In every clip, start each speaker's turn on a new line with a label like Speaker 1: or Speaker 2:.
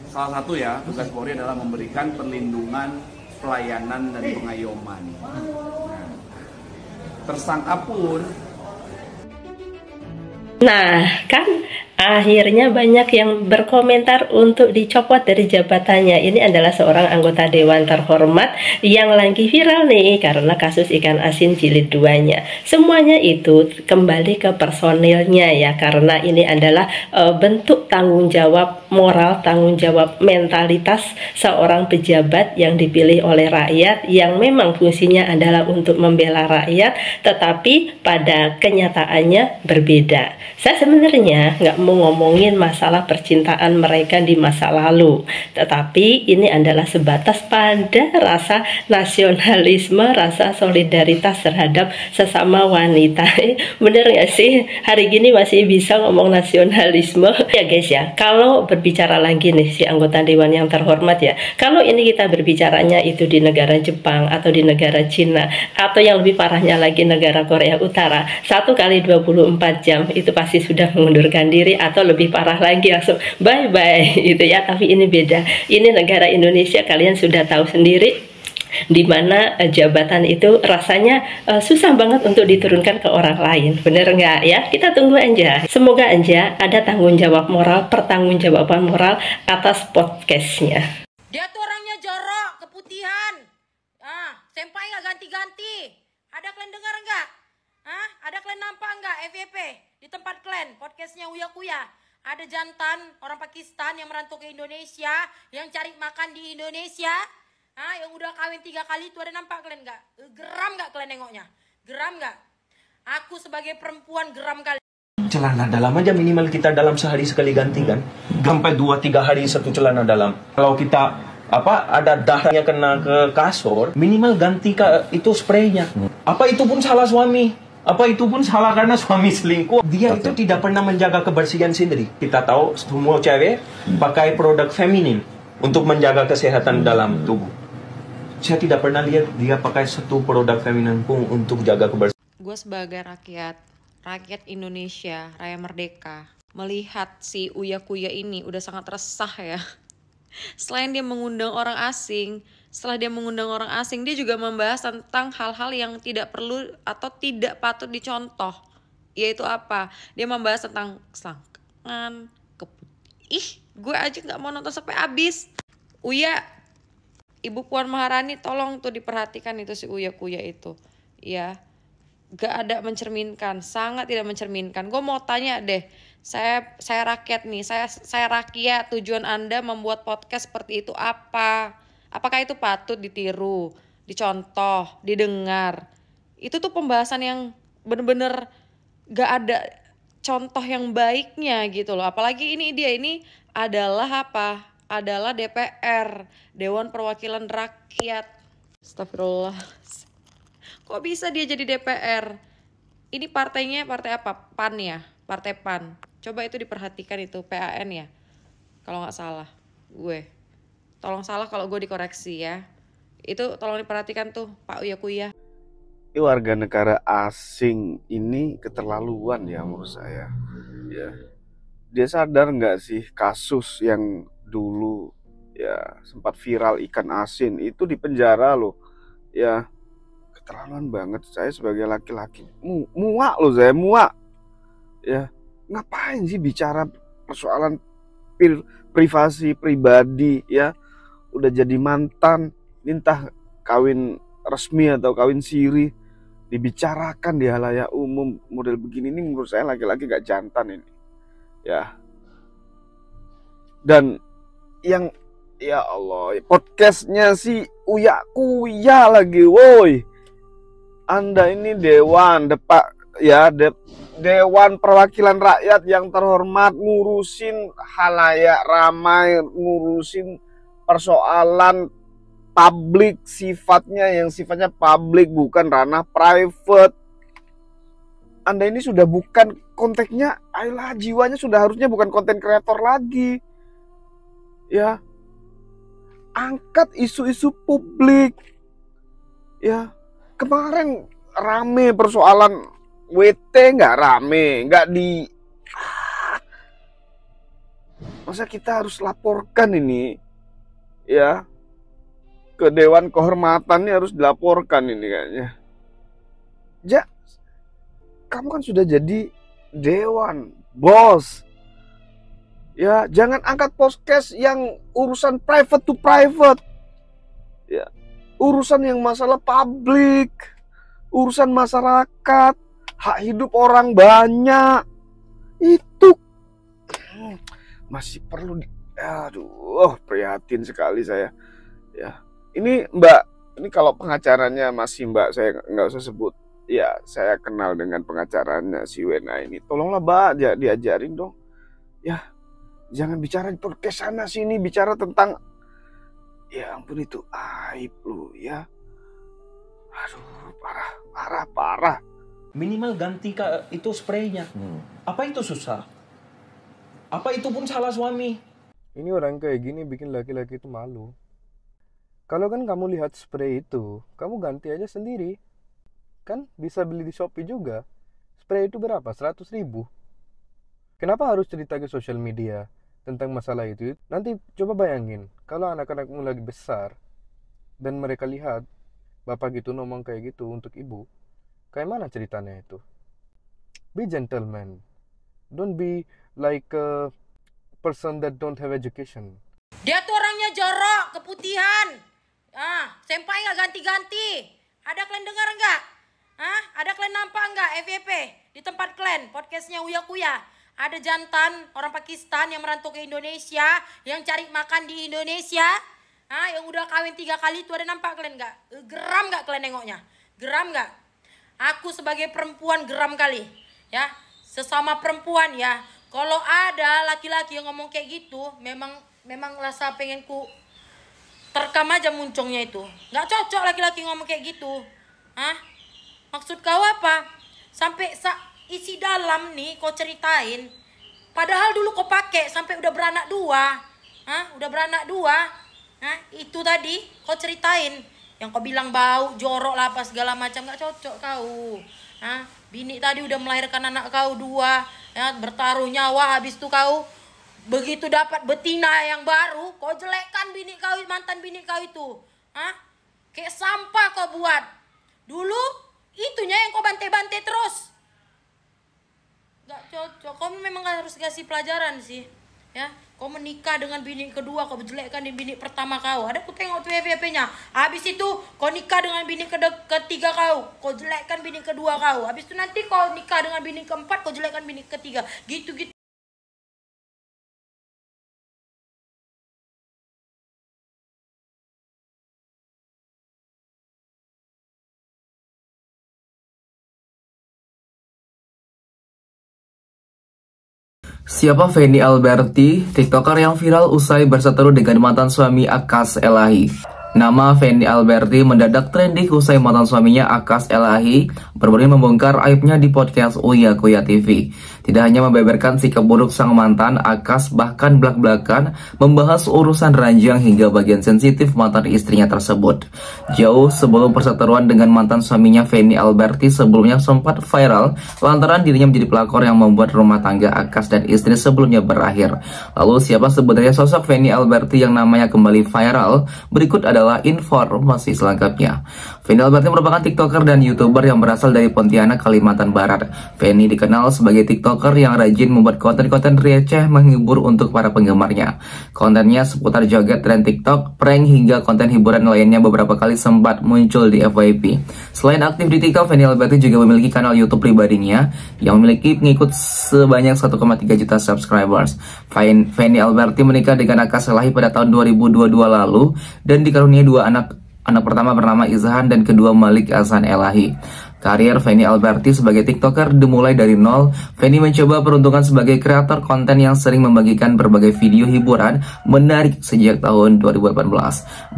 Speaker 1: salah satu ya tugas Polri adalah memberikan perlindungan, pelayanan dan pengayoman. Nah, tersangka pun
Speaker 2: kan akhirnya banyak yang berkomentar untuk dicopot dari jabatannya. Ini adalah seorang anggota dewan terhormat yang lagi viral nih karena kasus ikan asin jilid 2-nya. Semuanya itu kembali ke personilnya ya, karena ini adalah bentuk tanggung jawab moral, tanggung jawab mentalitas seorang pejabat yang dipilih oleh rakyat, yang memang fungsinya adalah untuk membela rakyat, tetapi pada kenyataannya berbeda. Saya sebenarnya nggak mau ngomongin masalah percintaan mereka di masa lalu, tetapi ini adalah sebatas pada rasa nasionalisme, rasa solidaritas terhadap sesama wanita. Bener nggak sih? Hari gini masih bisa ngomong nasionalisme ya guys ya. Kalau berbicara lagi nih si anggota dewan yang terhormat ya, kalau ini kita berbicaranya itu di negara Jepang atau di negara Cina, atau yang lebih parahnya lagi negara Korea Utara, 1 kali 24 jam itu pasti sudah mengundurkan diri, atau lebih parah lagi langsung bye bye gitu ya. Tapi ini beda, ini negara Indonesia, kalian sudah tahu sendiri di mana jabatan itu rasanya susah banget untuk diturunkan ke orang lain, bener nggak ya? Kita tunggu aja, semoga aja ada tanggung jawab moral, pertanggungjawaban moral atas podcastnya.
Speaker 3: Dia tuh orangnya jorok, keputihan, senpai nggak ganti-ganti. Ada kalian dengar nggak? Ada kalian nampak nggak FYP di tempat kalian podcastnya Uya Kuya? Ada jantan orang Pakistan yang merantau ke Indonesia, yang cari makan di Indonesia, yang udah kawin 3 kali itu, ada nampak kalian nggak? Geram nggak kalian nengoknya? Geram nggak? Aku sebagai perempuan geram kali.
Speaker 4: Celana dalam aja minimal kita dalam sehari sekali ganti kan, sampai 2-3 hari satu celana dalam. Kalau kita ada darahnya kena ke kasur, minimal ganti itu spraynya. Apa itu pun salah suami. Apa itu pun salah karena suami selingkuh. Dia itu tidak pernah menjaga kebersihan sendiri. Kita tahu semua cewek pakai produk feminin untuk menjaga kesehatan dalam tubuh. Saya tidak pernah lihat dia pakai satu produk feminin pun untuk jaga kebersihan.
Speaker 5: Gue sebagai rakyat Indonesia, rakyat merdeka, melihat si Uya Kuya ini udah sangat resah ya. Selain dia mengundang orang asing, setelah dia mengundang orang asing, dia juga membahas tentang hal-hal yang tidak perlu atau tidak patut dicontoh. Yaitu apa? Dia membahas tentang selangkangan, gue aja gak mau nonton sampai habis. Uya, Ibu Puan Maharani, tolong tuh diperhatikan itu si Uya Kuya itu. Ya, gak ada mencerminkan, sangat tidak mencerminkan. Gue mau tanya deh, saya rakyat nih, saya rakyat, tujuan Anda membuat podcast seperti itu apa? Apakah itu patut ditiru, dicontoh, didengar? Itu tuh pembahasan yang bener-bener gak ada contoh yang baiknya gitu loh. Apalagi ini adalah apa? Adalah DPR, Dewan Perwakilan Rakyat. Astagfirullah. Kok bisa dia jadi DPR? Ini partainya partai apa? PAN ya? Partai PAN. Coba itu diperhatikan itu, PAN ya? Kalau nggak salah, gue. Tolong salah kalau gue dikoreksi ya. Itu tolong diperhatikan tuh, Pak Uya Kuya.
Speaker 6: Warga negara asing ini keterlaluan ya menurut saya. Ya. Dia sadar nggak sih kasus yang dulu ya sempat viral ikan asin itu di penjara loh. Ya. Keterlaluan banget. Saya sebagai laki-laki muak loh, saya muak. Ya, ngapain sih bicara persoalan privasi pribadi ya? Udah jadi mantan, entah kawin resmi atau kawin siri, dibicarakan di halayak umum model begini, ini menurut saya laki-laki gak jantan ini. Ya. Dan yang ya Allah, podcastnya si Uya Kuya lagi, woi. Anda ini dewan Dewan Perwakilan Rakyat yang terhormat, ngurusin halayak ramai, ngurusin persoalan publik, sifatnya publik, bukan ranah private. Anda ini sudah bukan konteksnya, ayolah, jiwanya sudah harusnya bukan konten kreator lagi. Ya. Angkat isu-isu publik. Ya. Kemarin rame persoalan WT, nggak rame, nggak di Masa kita harus laporkan ini ya ke Dewan Kehormatan, ini harus dilaporkan ini kayaknya. Kamu kan sudah jadi dewan, bos. Ya, jangan angkat podcast yang urusan private to private. Ya, urusan yang masalah publik, urusan masyarakat, hak hidup orang banyak. Itu masih perlu prihatin sekali saya. Ya, ini Mbak, ini kalau pengacaranya masih Mbak, saya nggak usah sebut. Ya, saya kenal dengan pengacaranya si Wena ini. Tolonglah Mbak, diajarin dong. Ya, jangan bicara di podcast sana sini, bicara tentang, ya ampun itu aib lu ya. Aduh, parah.
Speaker 4: Minimal ganti itu spraynya. Apa itu susah? Apa itu pun salah suami?
Speaker 7: Ini orang kayak gini bikin laki-laki itu malu. Kalau kan kamu lihat spray itu, kamu ganti aja sendiri. Kan bisa beli di Shopee juga. Spray itu berapa? 100.000. Kenapa harus cerita ke sosial media tentang masalah itu? Nanti coba bayangin, kalau anak-anakmu lagi besar dan mereka lihat bapak gitu ngomong kayak gitu untuk ibu, kayak mana ceritanya itu? Be gentleman. Don't be like a person that don't have education.
Speaker 3: Dia tuh orangnya jorok, keputihan. Senpai nggak ganti-ganti. Ada kalian dengar nggak? Ada kalian nampak nggak FYP di tempat kalian podcastnya Uya Kuya? Ada jantan orang Pakistan yang merantau ke Indonesia, yang cari makan di Indonesia, yang udah kawin 3 kali itu, ada nampak kalian nggak? Geram nggak kalian nengoknya? Geram nggak? Aku sebagai perempuan geram kali, ya. Sesama perempuan ya. Kalau ada laki-laki yang ngomong kayak gitu, memang rasa pengen ku terkam aja muncungnya itu. Nggak cocok laki-laki ngomong kayak gitu. Maksud kau apa? Sampai isi dalam nih kau ceritain. Padahal dulu kau pakai sampai udah beranak 2. Udah beranak 2. Itu tadi kau ceritain. Yang kau bilang bau, jorok lah apa segala macam, nggak cocok kau. Bini tadi udah melahirkan anak kau 2. Ya, bertaruh nyawa, habis itu kau begitu dapat betina yang baru, kau jelekkan bini kau, mantan bini kau itu. Kayak sampah kau buat. Dulu itunya yang kau bantai-bantai terus. Gak cocok. Kau memang harus kasih pelajaran sih. Ya, kau menikah dengan bini kedua, kau jelekkan di bini pertama kau. Ada aku tengok tuh FYP-nya. Habis itu kau nikah dengan bini ketiga kau jelekkan bini kedua kau. Habis itu nanti kau nikah dengan bini keempat, kau jelekkan bini ketiga. Gitu-gitu.
Speaker 8: Siapa Feni Alberti, TikToker yang viral usai berseteru dengan mantan suami Akas Elahi? Nama Feni Alberti mendadak trending usai mantan suaminya Akas Elahi berani membongkar aibnya di podcast Uya Kuya TV. Tidak hanya membeberkan sikap buruk sang mantan, Akas bahkan belak-belakan membahas urusan ranjang hingga bagian sensitif mantan istrinya tersebut. Jauh sebelum perseteruan dengan mantan suaminya, Feni Alberti sebelumnya sempat viral lantaran dirinya menjadi pelakor yang membuat rumah tangga Akas dan istri sebelumnya berakhir. Lalu siapa sebenarnya sosok Feni Alberti yang namanya kembali viral? Berikut adalah informasi selengkapnya. Feni Alberti merupakan TikToker dan YouTuber yang berasal dari Pontianak, Kalimantan Barat. Feni dikenal sebagai TikToker yang rajin membuat konten-konten receh menghibur untuk para penggemarnya. Kontennya seputar joget, tren TikTok, prank, hingga konten hiburan lainnya beberapa kali sempat muncul di FYP. Selain aktif di TikTok, Feni Alberti juga memiliki kanal YouTube pribadinya yang memiliki pengikut sebanyak 1,3 juta subscribers. Feni Alberti menikah dengan Akas Elahi pada tahun 2022 lalu dan dikaruniai 2 anak pertama bernama Izhan dan kedua Malik Hasan Elahi. Karir Feni Alberti sebagai TikToker dimulai dari nol. Feni mencoba peruntungan sebagai kreator konten yang sering membagikan berbagai video hiburan menarik sejak tahun 2018.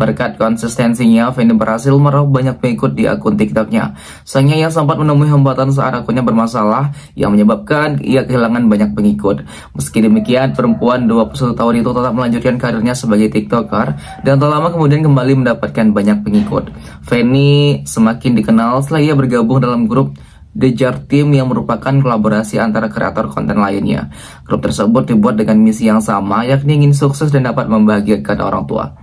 Speaker 8: Berkat konsistensinya, Feni berhasil meraup banyak pengikut di akun TikToknya. Sayangnya ia sempat menemui hambatan saat akunnya bermasalah yang menyebabkan ia kehilangan banyak pengikut. Meski demikian, perempuan 21 tahun itu tetap melanjutkan karirnya sebagai TikToker dan tak lama kemudian kembali mendapatkan banyak pengikut. Feni semakin dikenal setelah ia bergabung dalam grup The Jar Team yang merupakan kolaborasi antara kreator konten lainnya. Grup tersebut dibuat dengan misi yang sama, yakni ingin sukses dan dapat membahagiakan orang tua.